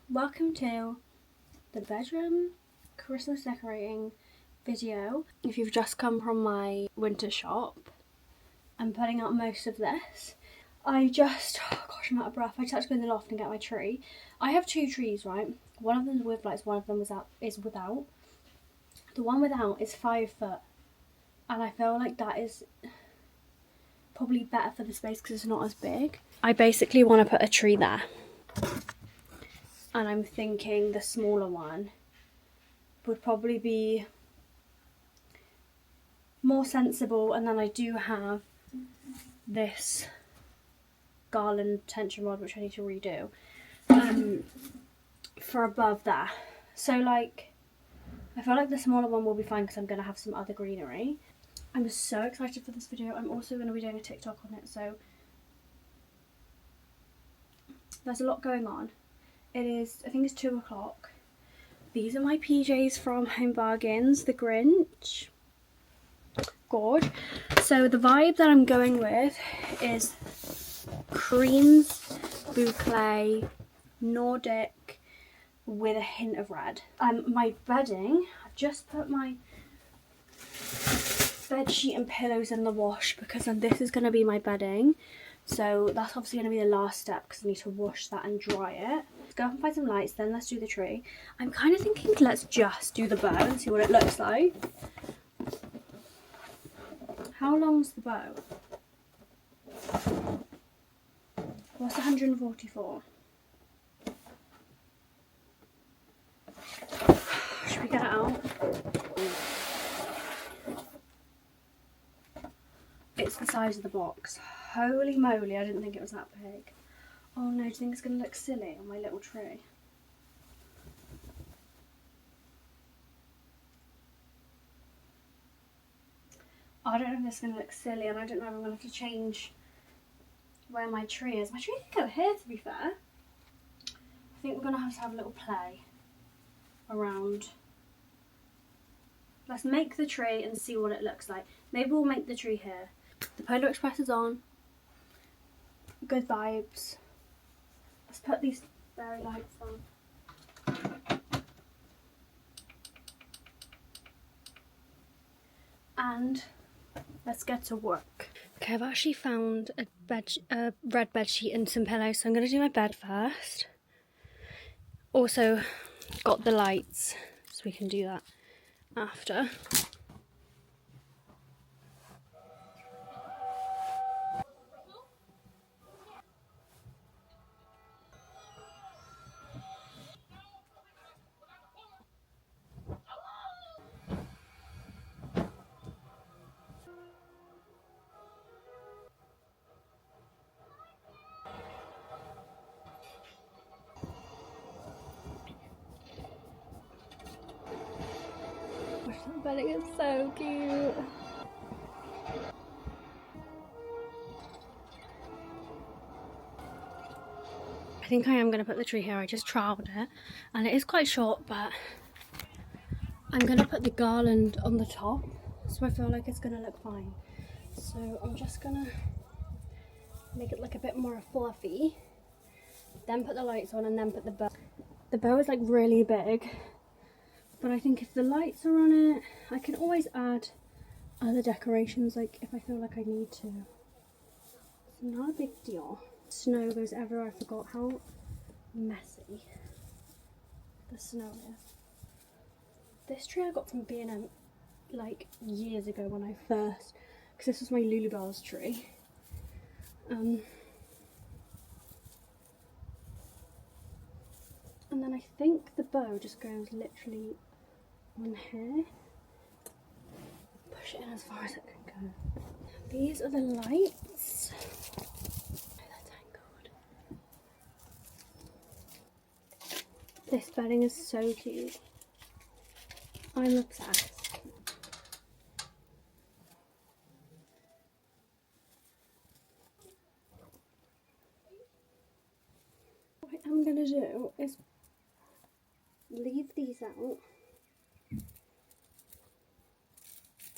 Welcome to the bedroom Christmas decorating video. If you've just come from my winter shop, I'm putting out most of this. I'm out of breath. I just had to go in the loft and get my tree. I have two trees, right? One of them's with lights, one of them is without. The one without is 5 foot, and I feel like that is probably better for the space because it's not as big. I basically want to put a tree there, and I'm thinking the smaller one would probably be more sensible. And then I do have this garland tension rod which I need to redo for above there. So like, I feel like the smaller one will be fine because I'm going to have some other greenery. I'm so excited for this video. I'm also going to be doing a TikTok on it, so there's a lot going on. It is, I think it's 2 o'clock. These are my PJs from Home Bargains, the Grinch. Gorge. So the vibe that I'm going with is creams, boucle, Nordic with a hint of red. My bedding, I've just put my bed sheet and pillows in the wash because this is going to be my bedding. So that's obviously going to be the last step because I need to wash that and dry it. Let's go up and find some lights, then let's do the tree. I'm kind of thinking let's just do the bow and see what it looks like. How long's the bow? What's 144? Should we get it out? It's the size of the box. Holy moly, I didn't think it was that big. Oh no, do you think it's going to look silly on my little tree? I don't know if this is going to look silly, and I don't know if I'm going to have to change where my tree is. My tree can go here, to be fair. I think we're going to have a little play around. Let's make the tree and see what it looks like. Maybe we'll make the tree here. The Polar Express is on. Good vibes. Let's put these fairy lights on. And let's get to work. Okay, I've actually found a red bed sheet and some pillows, so I'm going to do my bed first. Also got the lights, so we can do that after. The bedding is so cute. I think I am going to put the tree here. I just troweled it and it is quite short, but I'm going to put the garland on the top, so I feel like it's going to look fine. So I'm just going to make it look a bit more fluffy, then put the lights on and then put the bow. The bow is like really big, but I think if the lights are on it, I can always add other decorations, like if I feel like I need to. It's not a big deal. Snow goes everywhere. I forgot how messy the snow is. This tree I got from B&M like years ago when I first, because this was my Lulubelle's tree. And then I think the bow just goes literally on here. Push it in as far as it can go. These are the lights. They're tangled. This bedding is so cute. I'm obsessed. What I'm gonna do is leave these out,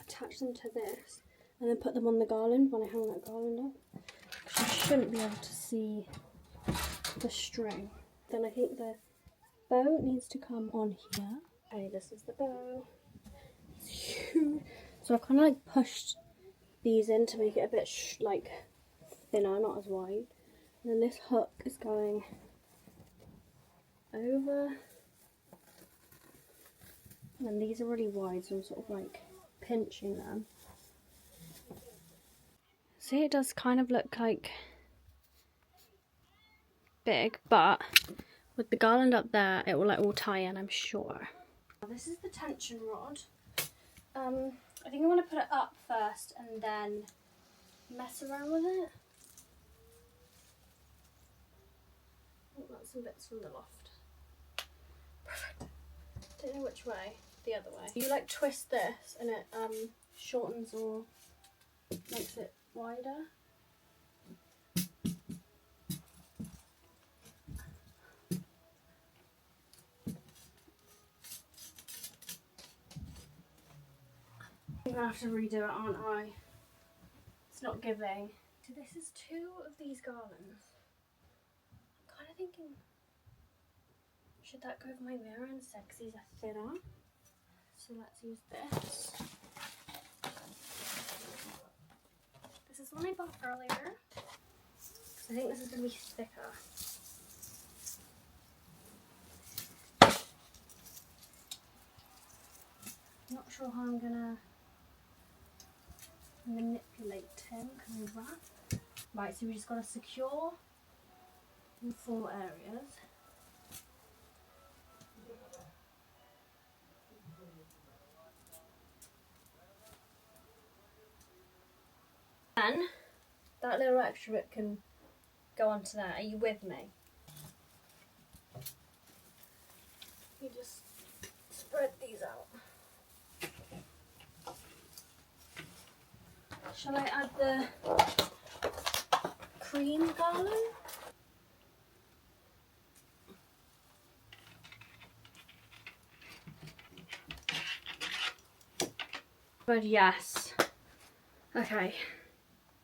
attach them to this, and then put them on the garland when I hang that garland up. You shouldn't be able to see the string. Then I think the bow needs to come on here. Okay, this is the bow. So I've kind of like pushed these in to make it a bit like thinner, not as wide. And then this hook is going over. And then these are really wide, so I'm sort of like pinching them. See, it does kind of look like big, but with the garland up there, it will like all tie in, I'm sure. This is the tension rod. I think I want to put it up first and then mess around with it. Oh, that's some bits from the loft. Perfect. Don't know which way. The other way. You like twist this and it shortens or makes it wider. I'm gonna have to redo it, aren't I? It's not giving. So this is 2 of these garlands. I'm kind of thinking, should that go over my mirror instead because these are thinner? So let's use this. This is one I bought earlier. I think this is going to be thicker. Not sure how I'm going to manipulate him. Can we wrap? Right, so we just got to secure in 4 areas. Then that little extra bit can go onto there. Are you with me? You just spread these out. Shall I add the cream garland? But yes. Okay.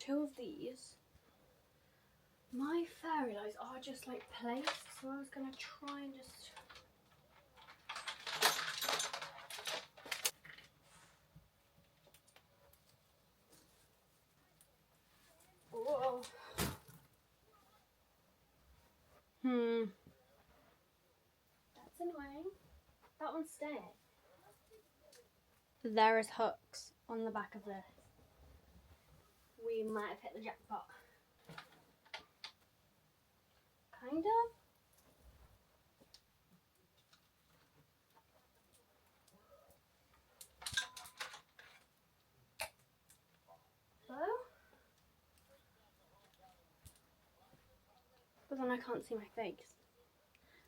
2 of these. My fairy lights are just like placed, so I was gonna try and just. Whoa. That's annoying. That one's staying. There is hooks on the back of this. We might have hit the jackpot. Kind of. Hello? But then I can't see my face.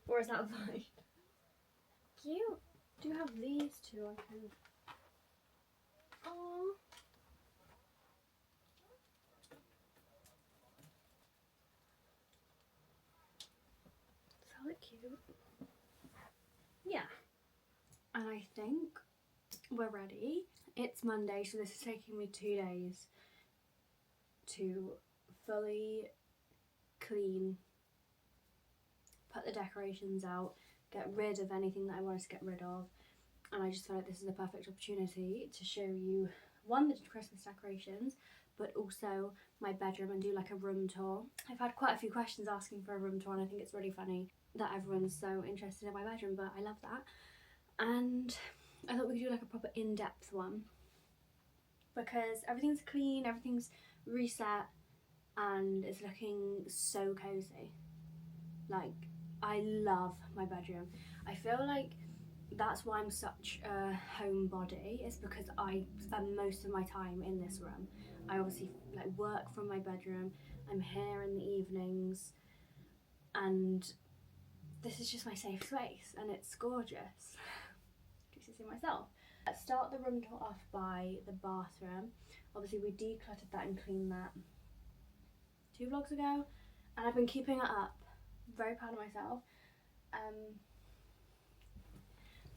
Or is that right? Cute. Do you have these 2 I can... Oh. So cute. Yeah. And I think we're ready. It's Monday, so this is taking me 2 days to fully clean, put the decorations out, get rid of anything that I wanted to get rid of, and I just feel like this is a perfect opportunity to show you, one, the Christmas decorations, but also my bedroom and do like a room tour. I've had quite a few questions asking for a room tour and I think it's really funny that everyone's so interested in my bedroom, but I love that. And I thought we could do like a proper in-depth one because everything's clean, everything's reset, and it's looking so cozy. Like, I love my bedroom. I feel like that's why I'm such a homebody, is because I spend most of my time in this room. I obviously like work from my bedroom, I'm here in the evenings, and this is just my safe space and it's gorgeous. Do you see myself? Let's start the room tour off by the bathroom. Obviously we decluttered that and cleaned that 2 vlogs ago, and I've been keeping it up. I'm very proud of myself.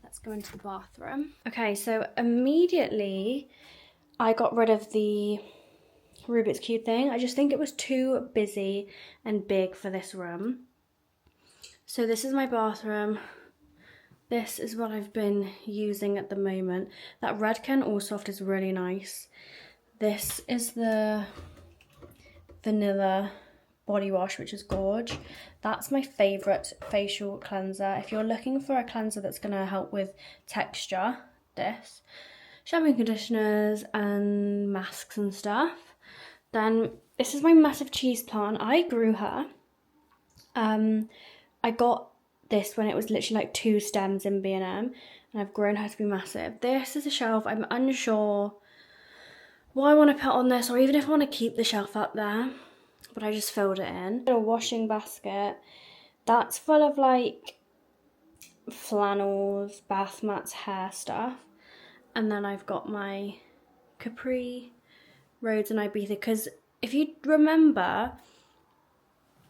Let's go into the bathroom. Okay, so immediately I got rid of the Rubik's Cube thing. I just think it was too busy and big for this room. So this is my bathroom. This is what I've been using at the moment. That Redken All Soft is really nice. This is the vanilla body wash, which is gorge. That's my favourite facial cleanser. If you're looking for a cleanser that's going to help with texture, this. Shampoo and conditioners and masks and stuff. Then this is my massive cheese plant. I grew her. I got this when it was literally like 2 stems in B&M, and I've grown her to be massive. This is a shelf. I'm unsure what I want to put on this, or even if I want to keep the shelf up there, but I just filled it in. A washing basket that's full of like flannels, bath mats, hair stuff, and then I've got my Capri, Rhodes and Ibiza, because if you remember,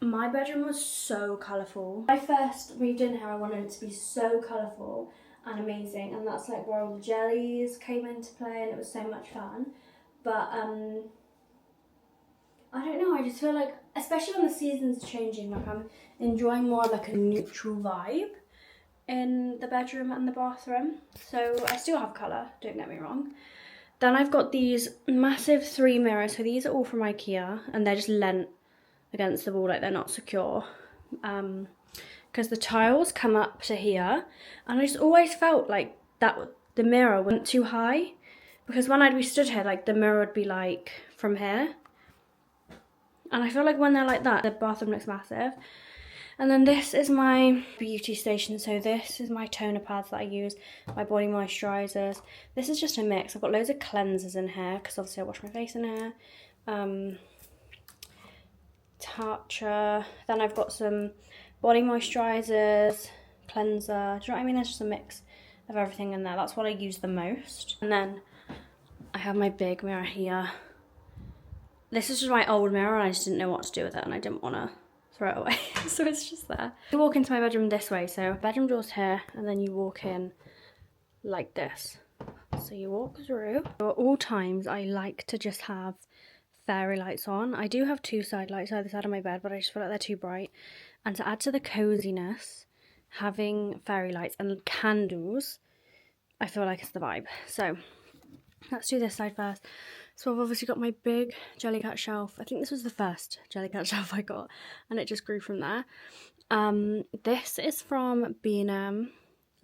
my bedroom was so colourful. When I first moved in here, I wanted it to be so colourful and amazing, and that's like where all the jellies came into play, and it was so much fun. But I don't know, I just feel like, especially when the season's changing, like I'm enjoying more like a neutral vibe in the bedroom and the bathroom. So I still have colour, don't get me wrong. Then I've got these massive 3 mirrors. So these are all from IKEA, and they're just lent against the wall, like they're not secure. Because the tiles come up to here, and I just always felt like that the mirror went too high. Because when I'd be stood here, like the mirror would be like from here. And I feel like when they're like that, the bathroom looks massive. And then this is my beauty station. So this is my toner pads that I use, my body moisturisers. This is just a mix. I've got loads of cleansers in here, because obviously I wash my face in here. Tatcha. Then I've got some body moisturisers, cleanser. Do you know what I mean? There's just a mix of everything in there. That's what I use the most. And then I have my big mirror here. This is just my old mirror, and I just didn't know what to do with it, and I didn't want to throw it away. So it's just there. You walk into my bedroom this way. So bedroom door's here, and then you walk in like this. So you walk through. So at all times, I like to just have fairy lights on. I do have 2 side lights either side of my bed, but I just feel like they're too bright. And to add to the coziness, having fairy lights and candles, I feel like it's the vibe. So let's do this side first. So I've obviously got my big Jellycat shelf. I think this was the first Jellycat shelf I got, and it just grew from there. This is from B&M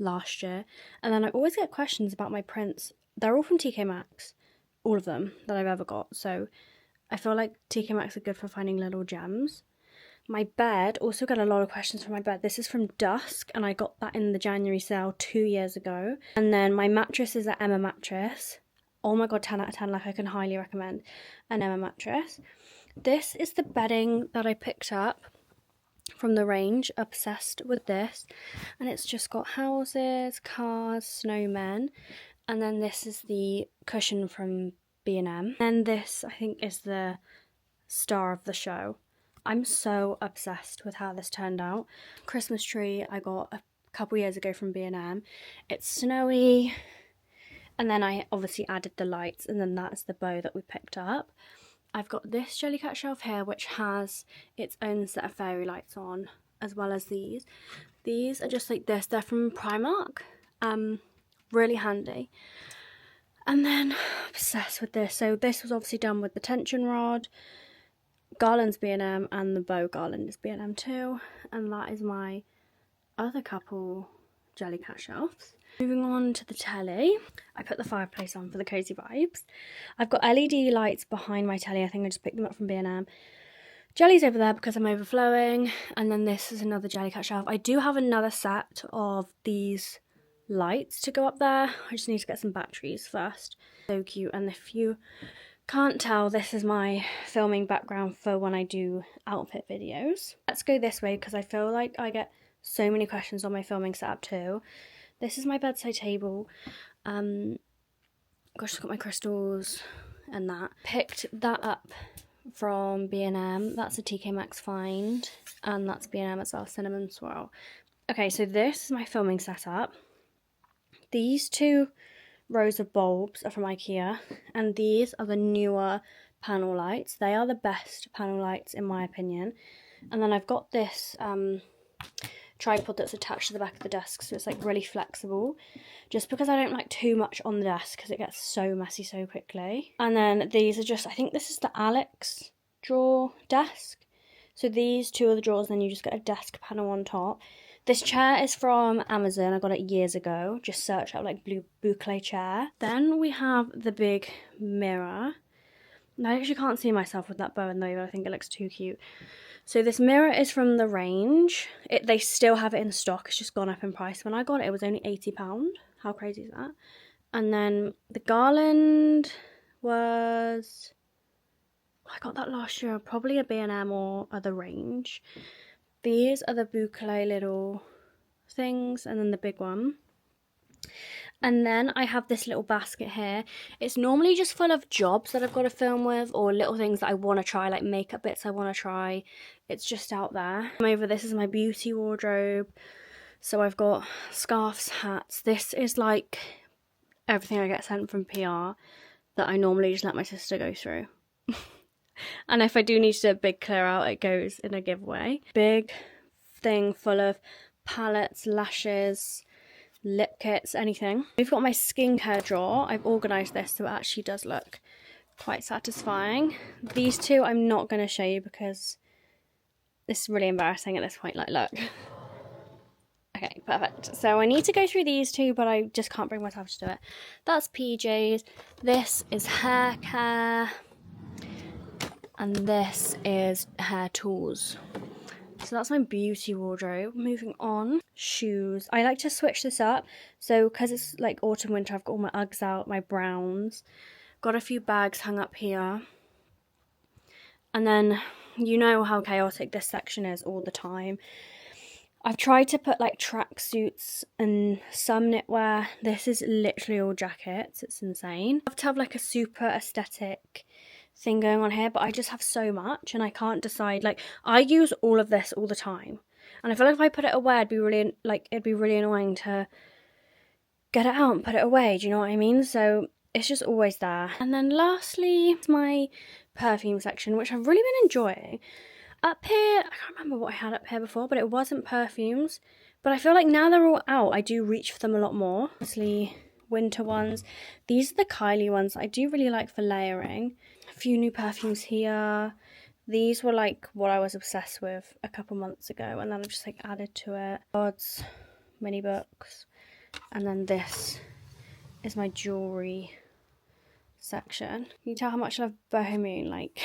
last year, and then I always get questions about my prints. They're all from TK Maxx, all of them that I've ever got. So I feel like TK Maxx are good for finding little gems. My bed, also got a lot of questions from my bed. This is from Dusk, and I got that in the January sale 2 years ago. And then my mattress is at Emma Mattress. Oh my god, 10 out of 10, like I can highly recommend an Emma mattress. This is the bedding that I picked up from the range, obsessed with this. And it's just got houses, cars, snowmen. And then this is the cushion from B&M. And this, I think, is the star of the show. I'm so obsessed with how this turned out. Christmas tree I got a couple years ago from B&M. It's snowy. And then I obviously added the lights, and then that's the bow that we picked up. I've got this Jellycat shelf here, which has its own set of fairy lights on, as well as these. These are just like this. They're from Primark. Really handy. And then obsessed with this. So this was obviously done with the tension rod. Garland's B&M, and the bow garland is B&M too. And that is my other couple Jellycat shelves. Moving on to the telly, I put the fireplace on for the cozy vibes. I've got LED lights behind my telly. I think I just picked them up from B&M. Jelly's over there because I'm overflowing, and then this is another Jellycat shelf. I do have another set of these lights to go up there. I just need to get some batteries first. So cute. And if you can't tell, this is my filming background for when I do outfit videos. Let's go this way because I feel like I get so many questions on my filming setup too. This is my bedside table. Gosh, I've got my crystals and that. Picked that up from B&M. That's a TK Maxx find. And that's B&M as well, Cinnamon Swirl. Okay, so this is my filming setup. These 2 rows of bulbs are from IKEA. And these are the newer panel lights. They are the best panel lights in my opinion. And then I've got this tripod that's attached to the back of the desk, so it's like really flexible, just because I don't like too much on the desk because it gets so messy so quickly. And then these are just, I think this is the Alex drawer desk. So these two are the drawers, then you just get a desk panel on top. This chair is from Amazon. I got it years ago. Just search out like blue boucle chair. Then we have the big mirror. I actually can't see myself with that bow in though, but I think it looks too cute. So this mirror is from the range. They still have it in stock. It's just gone up in price. When I got it, it was only £80. How crazy is that? And then the garland was... I got that last year. Probably a B&M or other range. These are the boucle little things, and then the big one. And then I have this little basket here. It's normally just full of jobs that I've got to film with, or little things that I want to try, like makeup bits I want to try. It's just out there. Over this is my beauty wardrobe. So I've got scarves, hats. This is like everything I get sent from PR that I normally just let my sister go through. And if I do need to do a big clear out, it goes in a giveaway. Big thing full of palettes, lashes, lip kits, anything. We've got my skincare drawer. I've organised this so it actually does look quite satisfying. These two I'm not going to show you because it's really embarrassing at this point. Like, look. Okay, perfect. So I need to go through these two, but I just can't bring myself to do it. That's PJs. This is hair care. And this is hair tools. So that's my beauty wardrobe. Moving on, shoes. I like to switch this up. So because it's like autumn, winter, I've got all my Uggs out, my Browns. Got a few bags hung up here. And then you know how chaotic this section is all the time. I've tried to put like tracksuits and some knitwear. This is literally all jackets. It's insane. I have to have like a super aesthetic thing going on here, but I just have so much and I can't decide. Like, I use all of this all the time, and I feel like if I put it away, it'd be really annoying to get it out and put it away. Do you know what I mean? So it's just always there. And then lastly, it's my perfume section, which I've really been enjoying. Up here, I can't remember what I had up here before, but it wasn't perfumes. But I feel like now they're all out, I do reach for them a lot more. Obviously, winter ones. These are the Kylie ones I do really like for layering. A few new perfumes here. These were like what I was obsessed with a couple months ago, and then I've just like added to it. Odds, mini books, and then this is my jewellery section. You can tell how much I love Bohemian, like,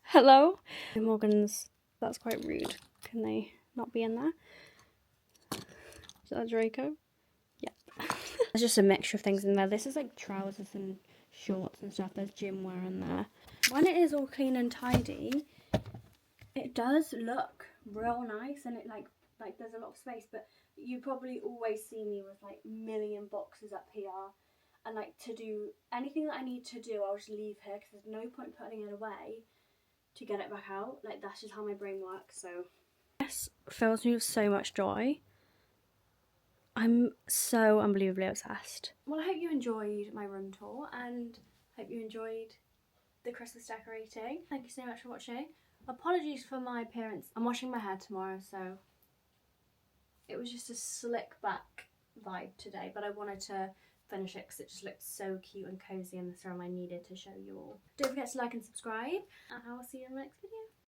hello? Morgan's, that's quite rude. Can they not be in there? Is that Draco? Yep. There's just a mixture of things in there. This is like trousers and shorts and stuff. There's gym wear in there. When it is all clean and tidy, it does look real nice, and it like there's a lot of space, but you probably always see me with like a million boxes up here, and like to do anything that I need to do, I'll just leave here because there's no point putting it away to get it back out. Like, that's just how my brain works. So this fills me with so much joy. I'm so unbelievably obsessed. Well, I hope you enjoyed my room tour and hope you enjoyed the Christmas decorating. Thank you so much for watching. Apologies for my appearance. I'm washing my hair tomorrow, so it was just a slick back vibe today, but I wanted to finish it because it just looked so cute and cozy in this room. I needed to show you all. Don't forget to like and subscribe, and I will see you in the next video.